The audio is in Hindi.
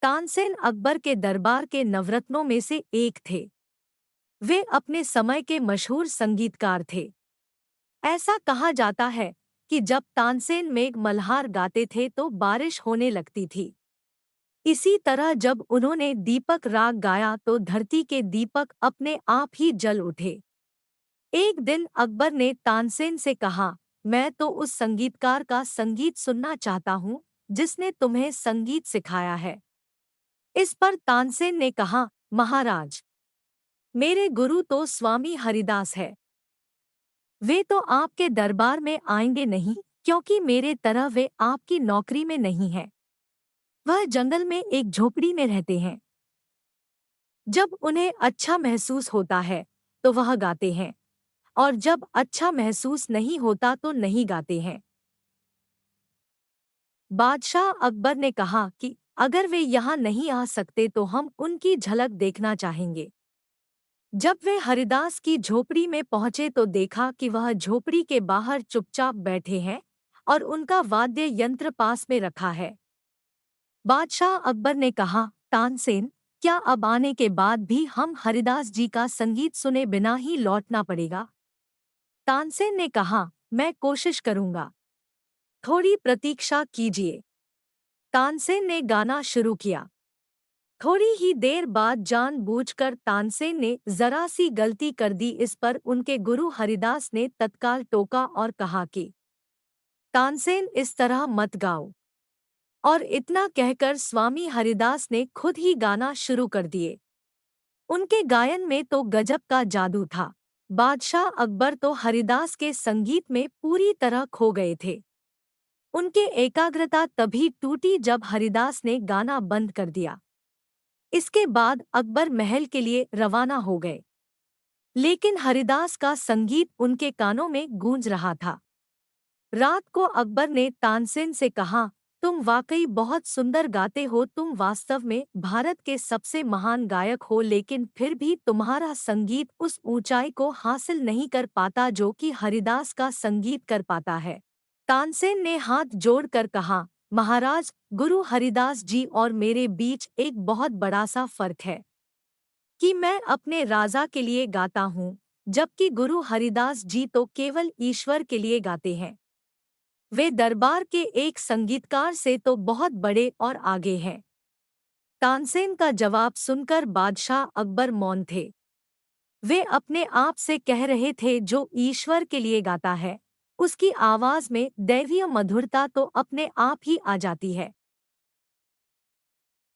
तानसेन अकबर के दरबार के नवरत्नों में से एक थे। वे अपने समय के मशहूर संगीतकार थे। ऐसा कहा जाता है कि जब तानसेन मेघ मल्हार गाते थे तो बारिश होने लगती थी। इसी तरह जब उन्होंने दीपक राग गाया तो धरती के दीपक अपने आप ही जल उठे। एक दिन अकबर ने तानसेन से कहा, मैं तो उस संगीतकार का संगीत सुनना चाहता हूँ जिसने तुम्हें संगीत सिखाया है। इस पर तानसेन ने कहा, महाराज, मेरे गुरु तो स्वामी हरिदास है। वे तो आपके दरबार में आएंगे नहीं, क्योंकि मेरे तरह वे आपकी नौकरी में नहीं हैं। वह जंगल में एक झोपड़ी में रहते हैं। जब उन्हें अच्छा महसूस होता है तो वह गाते हैं, और जब अच्छा महसूस नहीं होता तो नहीं गाते हैं। बादशाह अकबर ने कहा कि अगर वे यहाँ नहीं आ सकते तो हम उनकी झलक देखना चाहेंगे। जब वे हरिदास की झोपड़ी में पहुंचे तो देखा कि वह झोपड़ी के बाहर चुपचाप बैठे हैं और उनका वाद्य यंत्र पास में रखा है। बादशाह अकबर ने कहा, तानसेन, क्या अब आने के बाद भी हम हरिदास जी का संगीत सुने बिना ही लौटना पड़ेगा? तानसेन ने कहा, मैं कोशिश करूंगा। थोड़ी प्रतीक्षा कीजिए। तानसेन ने गाना शुरू किया। थोड़ी ही देर बाद जानबूझकर तानसेन ने जरा सी गलती कर दी। इस पर उनके गुरु हरिदास ने तत्काल टोका और कहा कि तानसेन, इस तरह मत गाओ। और इतना कहकर स्वामी हरिदास ने खुद ही गाना शुरू कर दिए। उनके गायन में तो गजब का जादू था। बादशाह अकबर तो हरिदास के संगीत में पूरी तरह खो गए थे। उनके एकाग्रता तभी टूटी जब हरिदास ने गाना बंद कर दिया। इसके बाद अकबर महल के लिए रवाना हो गए, लेकिन हरिदास का संगीत उनके कानों में गूंज रहा था। रात को अकबर ने तानसेन से कहा, तुम वाकई बहुत सुंदर गाते हो। तुम वास्तव में भारत के सबसे महान गायक हो, लेकिन फिर भी तुम्हारा संगीत उस ऊंचाई को हासिल नहीं कर पाता जो कि हरिदास का संगीत कर पाता है। तानसेन ने हाथ जोड़कर कहा, महाराज, गुरु हरिदास जी और मेरे बीच एक बहुत बड़ा सा फर्क है कि मैं अपने राजा के लिए गाता हूँ, जबकि गुरु हरिदास जी तो केवल ईश्वर के लिए गाते हैं। वे दरबार के एक संगीतकार से तो बहुत बड़े और आगे हैं। तानसेन का जवाब सुनकर बादशाह अकबर मौन थे। वे अपने आप से कह रहे थे, जो ईश्वर के लिए गाता है उसकी आवाज में दैवीय मधुरता तो अपने आप ही आ जाती है।